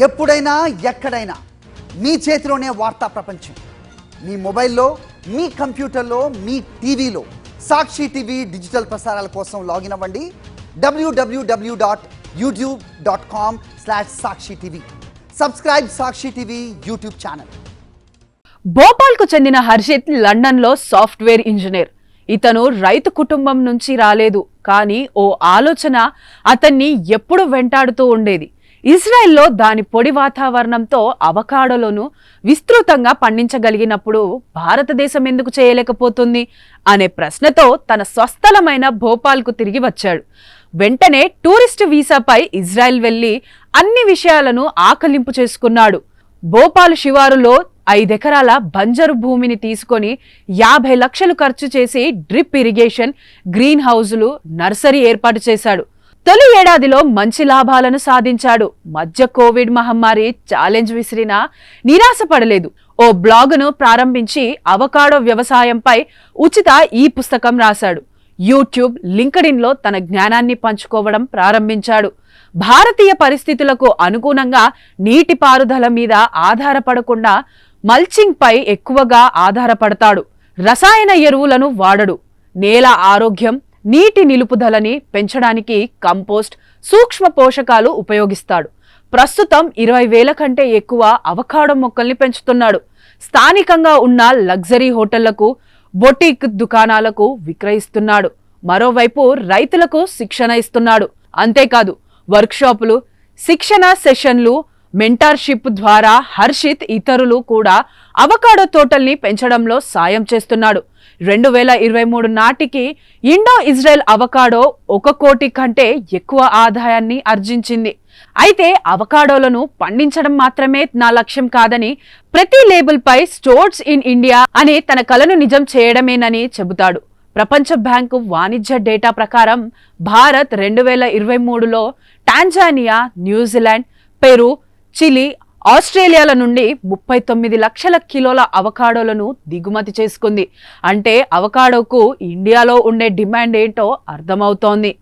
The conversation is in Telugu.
ఎప్పుడైనా ఎక్కడైనా మీ చేతిలోనే వార్తా ప్రపంచం. మీ మొబైల్లో, మీ కంప్యూటర్లో, మీ టీవీలో సాక్షి టీవీ డిజిటల్ ప్రసారాల కోసం లాగిన్ అవ్వండి www.youtube.com/sakshi tv. సబ్స్క్రైబ్ సాక్షి టీవీ యూట్యూబ్ ఛానల్. భోపాల్కు చెందిన హర్షిత్ లండన్లో సాఫ్ట్వేర్ ఇంజనీర్. ఇతను రైతు కుటుంబం నుంచి రాలేదు, కానీ ఓ ఆలోచన అతన్ని ఎప్పుడు వెంటాడుతూ ఉండేది. ఇజ్రాయెల్లో దాని పొడి వాతావరణంతో అవకాడోలను విస్తృతంగా పండించగలిగినప్పుడు భారతదేశం ఎందుకు చేయలేకపోతుంది అనే ప్రశ్నతో తన స్వస్థలమైన భోపాల్కు తిరిగి వచ్చాడు. వెంటనే టూరిస్టు వీసాపై ఇజ్రాయెల్ వెళ్లి అన్ని విషయాలను ఆకలింపు చేసుకున్నాడు. భోపాల్ శివారులో 5 ఎకరాల బంజరు భూమిని తీసుకొని 50 లక్షలు ఖర్చు చేసి డ్రిప్ ఇరిగేషన్, గ్రీన్ హౌజులు, నర్సరీ ఏర్పాటు చేశాడు. తొలి ఏడాదిలో మంచి లాభాలను సాధించాడు. మధ్య కోవిడ్ మహమ్మారి ఛాలెంజ్ విసిరినా నిరాశపడలేదు. ఓ బ్లాగును ప్రారంభించి అవకాడో వ్యవసాయంపై ఉచిత పుస్తకం రాశాడు. యూట్యూబ్, లింక్డ్ఇన్లో తన జ్ఞానాన్ని పంచుకోవడం ప్రారంభించాడు. భారతీయ పరిస్థితులకు అనుగుణంగా నీటిపారుదల మీద ఆధారపడకుండా మల్చింగ్ పై ఎక్కువగా ఆధారపడతాడు. రసాయన ఎరువులను వాడడు. నేల ఆరోగ్యం, నీటి నిలుపుదలని పెంచడానికి కంపోస్ట్, సూక్ష్మ పోషకాలు ఉపయోగిస్తాడు. ప్రస్తుతం 20,000 కంటే ఎక్కువ అవకాడో మొక్కల్ని పెంచుతున్నాడు. స్థానికంగా ఉన్న లగ్జరీ హోటళ్లకు, బొటిక్ దుకాణాలకు విక్రయిస్తున్నాడు. మరోవైపు రైతులకు శిక్షణ ఇస్తున్నాడు. అంతేకాదు, వర్క్షాపులు, శిక్షణ సెషన్లు, మెంటార్షిప్ ద్వారా హర్షిత్ ఇతరులు కూడా అవకాడో తోటల్ని పెంచడంలో సాయం చేస్తున్నాడు. 2023 నాటికి ఇండో ఇజ్రాయెల్ అవకాడో 1 కోటి కంటే ఎక్కువ ఆదాయాన్ని ఆర్జించింది. అయితే అవకాడోలను పండించడం మాత్రమే నా లక్ష్యం కాదని, ప్రతి లేబుల్ పై స్టోర్స్ ఇన్ ఇండియా అనే తన కలను నిజం చేయడమేనని చెబుతాడు. ప్రపంచ బ్యాంకు వాణిజ్య డేటా ప్రకారం భారత్ 2023లో టాంజానియా, న్యూజిలాండ్, పెరు, చిలీ, ఆస్ట్రేలియాల నుండి 39 లక్షల కిలోల అవకాడోలను దిగుమతి చేసుకుంది. అంటే అవకాడోకు ఇండియాలో ఉండే డిమాండ్ ఏంటో అర్థమవుతోంది.